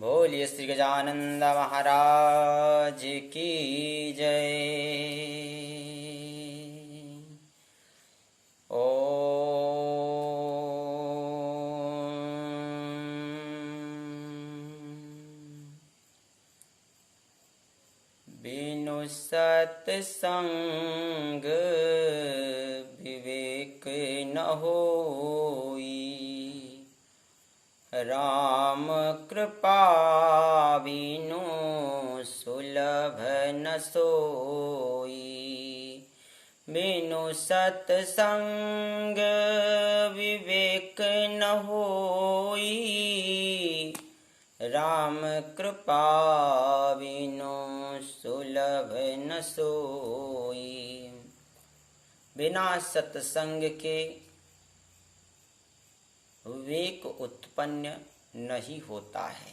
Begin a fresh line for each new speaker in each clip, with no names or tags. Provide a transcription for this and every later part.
बोलिए श्री गजानंद महाराज की जय। बिनु सत्संग विवेक न होई, राम कृपा बिनु सुलभ न सोई। बिनु सत्संग विवेक न होई, राम कृपा बिनु सुलभ न सोई। बिना सत्संग के विवेक उत्पन्न नहीं होता है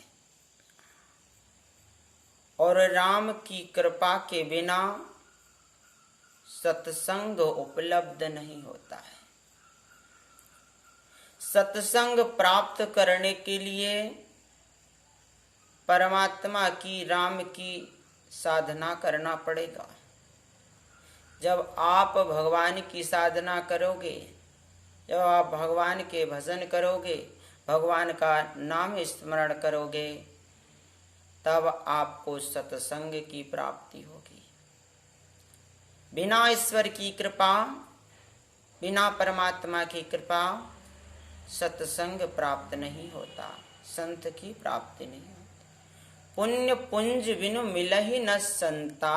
और राम की कृपा के बिना सत्संग उपलब्ध नहीं होता है। सत्संग प्राप्त करने के लिए परमात्मा की, राम की साधना करना पड़ेगा। जब आप भगवान की साधना करोगे, जब आप भगवान के भजन करोगे, भगवान का नाम स्मरण करोगे, तब आपको सत्संग की प्राप्ति होगी। बिना ईश्वर की कृपा, बिना परमात्मा की कृपा सत्संग प्राप्त नहीं होता, संत की प्राप्ति नहीं होती। पुण्य पुंज बिनु मिलहि न संता।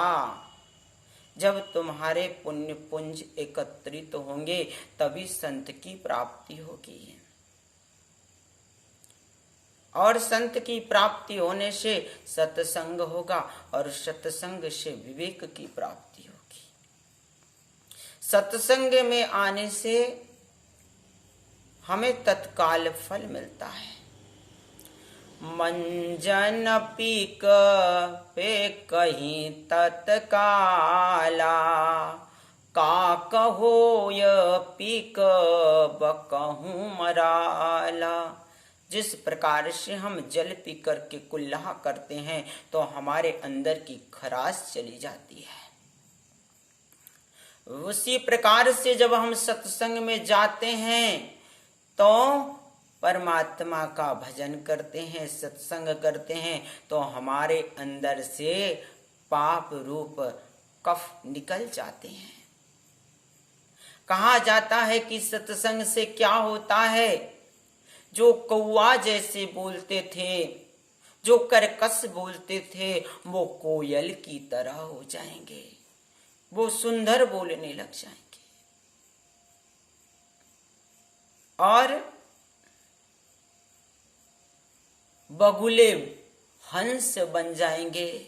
जब तुम्हारे पुण्य पुंज एकत्रित होंगे तभी संत की प्राप्ति होगी, और संत की प्राप्ति होने से सत्संग होगा और सत्संग से विवेक की प्राप्ति होगी। सत्संग में आने से हमें तत्काल फल मिलता है। मंजन पीक पे कहीं तत्काला, का कहो य पीक बकहूँ मराला। जिस प्रकार से हम जल पी करके कुल्ला करते हैं तो हमारे अंदर की खराश चली जाती है, उसी प्रकार से जब हम सत्संग में जाते हैं तो परमात्मा का भजन करते हैं, सत्संग करते हैं, तो हमारे अंदर से पाप रूप कफ निकल जाते हैं। कहा जाता है कि सत्संग से क्या होता है, जो कौआ जैसे बोलते थे, जो कर्कश बोलते थे, वो कोयल की तरह हो जाएंगे, वो सुंदर बोलने लग जाएंगे और बगुले हंस बन जाएंगे।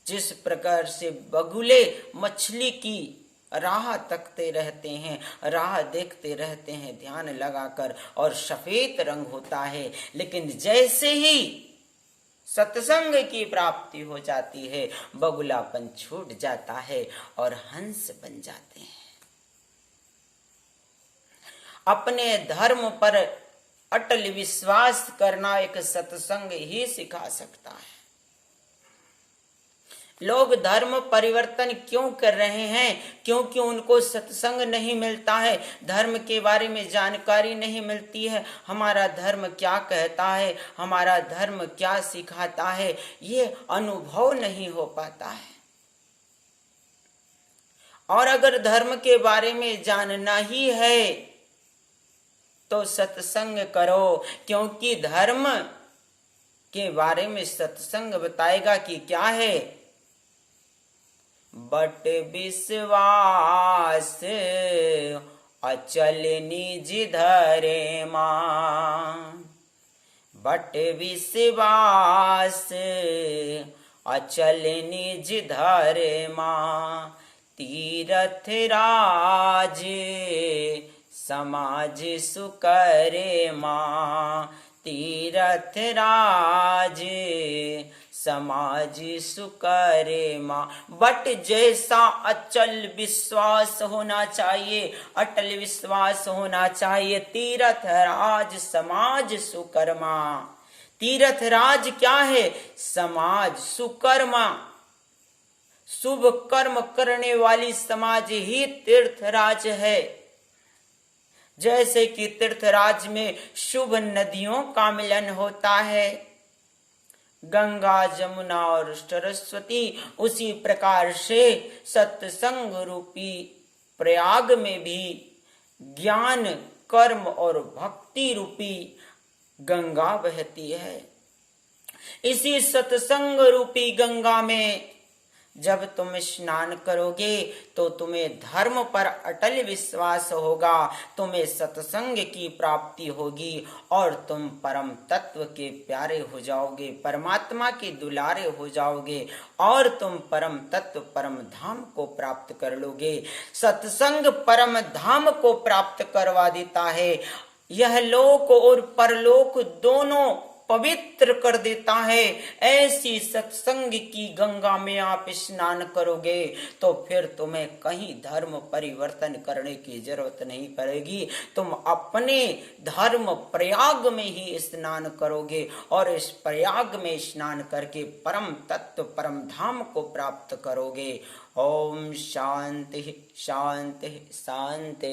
जिस प्रकार से बगुले मछली की राह तकते रहते हैं, राह देखते रहते हैं ध्यान लगाकर, और सफेद रंग होता है, लेकिन जैसे ही सत्संग की प्राप्ति हो जाती है बगुलापन छूट जाता है और हंस बन जाते हैं। अपने धर्म पर अटल विश्वास करना एक सत्संग ही सिखा सकता है। लोग धर्म परिवर्तन क्यों कर रहे हैं? क्योंकि उनको सत्संग नहीं मिलता है, धर्म के बारे में जानकारी नहीं मिलती है। हमारा धर्म क्या कहता है, हमारा धर्म क्या सिखाता है, ये अनुभव नहीं हो पाता है। और अगर धर्म के बारे में जानना ही है तो सत्संग करो, क्योंकि धर्म के बारे में सत्संग बताएगा कि क्या है। बट विश्वास अचल निज धरे मां, बट विश्वास अचल निज धरे मां। तीरथ राज समाज सुकरे मां, तीरथ राज समाज सुकरे मां। बट जैसा अचल विश्वास होना चाहिए, अटल विश्वास होना चाहिए, तीरथ राज समाज सुकर्मा। तीर्थराज क्या है? समाज, सुकर्मा, शुभ कर्म करने वाली समाज ही तीर्थराज है। जैसे कि तीर्थराज में शुभ नदियों का मिलन होता है, गंगा, जमुना और सरस्वती, उसी प्रकार से सत्संग रूपी प्रयाग में भी ज्ञान, कर्म और भक्ति रूपी गंगा बहती है। इसी सत्संग रूपी गंगा में जब तुम स्नान करोगे तो तुम्हें धर्म पर अटल विश्वास होगा, तुम्हें सत्संग की प्राप्ति होगी और तुम परम तत्व के प्यारे हो जाओगे, परमात्मा के दुलारे हो जाओगे और तुम परम तत्व, परम धाम को प्राप्त कर लोगे। सत्संग परम धाम को प्राप्त करवा देता है। यह लोक और परलोक दोनों पवित्र कर देता है। ऐसी सत्संग की गंगा में आप स्नान करोगे तो फिर तुम्हें कहीं धर्म परिवर्तन करने की जरूरत नहीं पड़ेगी। तुम अपने धर्म प्रयाग में ही स्नान करोगे और इस प्रयाग में स्नान करके परम तत्व, परम धाम को प्राप्त करोगे। ओम शांति शांति शांति।